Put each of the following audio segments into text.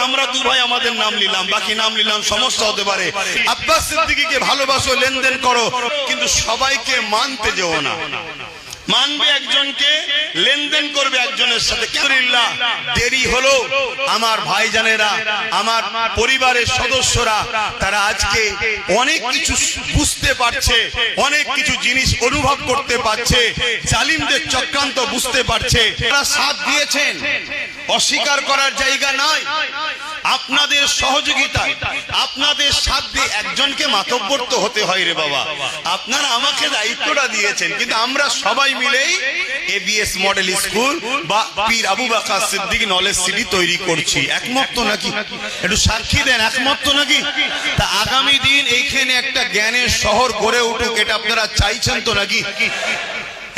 আমরা দু ভাই আমাদের নাম নিলাম, বাকি নাম নিলাম, সমস্যা হতে পারে। আব্বাস সিদ্দিকীকে ভালোবাসো, লেনদেন করো, কিন্তু সবাইকে মানতে যেও না। মানবে একজনকে, লেনদেন করবে একজনের সাথে। আলহামদুলিল্লাহ দেরি হলো, আমার ভাইজানেরা, আমার পরিবারের সদস্যরা তারা আজকে অনেক কিছু বুঝতে পারছে, অনেক কিছু জিনিস অনুভব করতে পারছে, জালিমদের চক্রান্ত বুঝতে পারছে। তারা সাথ দিয়েছেন, অস্বীকার করার জায়গা নাই। আপনাদের সহযোগিতায়, আপনাদের সাথ দিয়ে একজনকে মাতব্বর তো হতে হয় রে বাবা। আপনারা আমাকে দায়িত্বটা দিয়েছেন, কিন্তু আমরা সবাই মিলেই এবিএস মডেল স্কুল বা পীর আবু বকর সিদ্দিক নলেজ সিটি তৈরি করছি। একমত তো নাকি? একটু সাক্ষী দেন, একমত তো নাকি? তা আগামী দিন এইখানে একটা জ্ঞানের শহর গড়ে উঠুক, এটা আপনারা চাইছেন তো নাকি?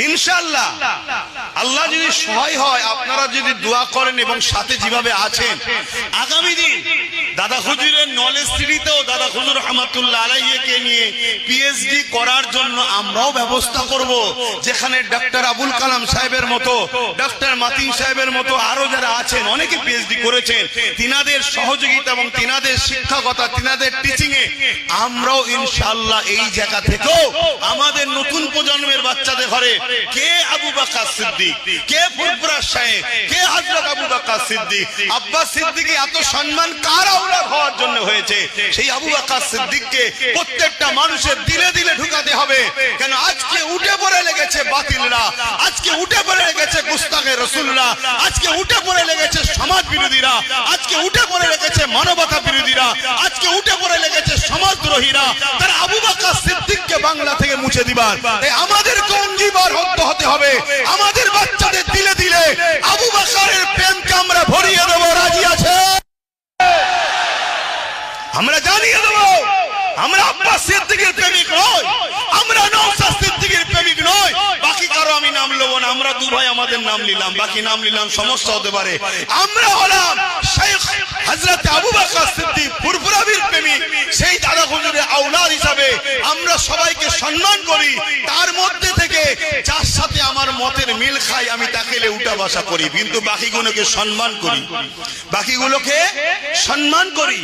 ইনশাআল্লাহ আল্লাহ যদি সহায় হয়, আপনারা যদি দোয়া করেন এবং সাথে যেভাবে আছেন, আগামী দিন দাদা হুজুরের নলেজ সিটিতেও দাদা হুজুর রহমাতুল্লাহ আলাইহিকে নিয়ে পিএইচডি করার জন্য আমরাও ব্যবস্থা করব। যেখানে ডক্টর আবুল কালাম সাহেবের মতো, ডক্টর মাতিন সাহেবের মতো আরো যারা আছেন, অনেকে পিএইচডি করেছেন, তিনাদের সহযোগিতা এবং তিনাদের শিক্ষকতা, তিনাদের টিচিং এ আমরাও ইনশাআল্লাহ এই জায়গা থেকেও আমাদের নতুন প্রজন্মের বাচ্চাদের ঘরে কে আবু বকর সিদ্দিক, কে ফুরফুরা সাহেব, কে হযরত আবু বকর সিদ্দিক, আব্বাস সিদ্দিকী এত সম্মান কার আওলাদ হওয়ার জন্য হয়েছে? সেই আবু বকর সিদ্দিককে প্রত্যেকটা মানুষের দিলে দিলে ঢুকাতে হবে। কেন আজকে উঠে পড়ে লেগেছে বাতিলরা, আজকে উঠে পড়ে লেগেছে গুস্তাখে রাসূলরা, আজকে উঠে পড়ে লেগেছে সমাজ বিরোধীরা, আজকে উঠে পড়ে লেগেছে মানবতা বিরোধীরা, আজকে উঠে পড়ে লেগেছে সমাজদ্রোহীরা। তারা আবু বকর সিদ্দিককে বাংলা থেকে মুছে দিবার, আমাদেরকে অঙ্গীকার হতে হবে। আমাদের বাচ্চাদের দিলে দিলে আবু বকরের প্রেমকে আমরা ভরিয়ে দেব। রাজি আছে? আমরা জানিয়ে দেব আমরা আব্বাস সিদ্দিকীর প্রেমিক নই, আমরা নওশাদ সিদ্দিকীর প্রেমিক নই। বাকি কারো আমি নাম নেব না, আমরা দু ভাই আমাদের নাম নিলাম, বাকি নাম নিলাম, সমস্যা হতে পারে। আমরা হলাম শেখ হযরত আবু বকর সিদ্দিক ফুরফুরাবির প্রেমিক। সেই দাদা হুজুরের আওলাদ হিসাবে আমরা সবাইকে সম্মান করি। তার মধ্যে থেকে যার সাথে আমার মতের মিল খাই আমি তাকে উঠা বসা করি, কিন্তু বাকিগুলোকে সম্মান করি, বাকিগুলোকে সম্মান করি,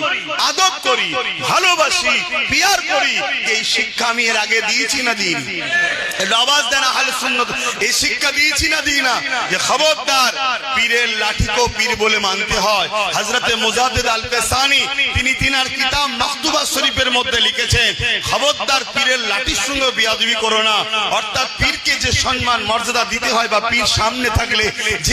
আদব করি, ভালোবাসি, পিয়ার করি। এই শিক্ষা আমি এর আগে দিয়েছি না দিইনি? আওয়াজ দেন আহলে সুন্নাত, এই শিক্ষা দিয়েছি না দিই না? যে খবরদার পীরের লাঠিকেও পীর বলে মানতে হয়। হযরতে মুজাদ্দিদ আল পেসানি তিনি তিনার কিতাব মাকতুবা শরীফের মধ্যে লিখেছেন, খবরদার পীরের লাঠির সঙ্গে বিয়াদবি করো না। অর্থাৎ পীরকে যে সম্মান মর্যাদা দিতে হয় বা পীর সামনে থাকলে যে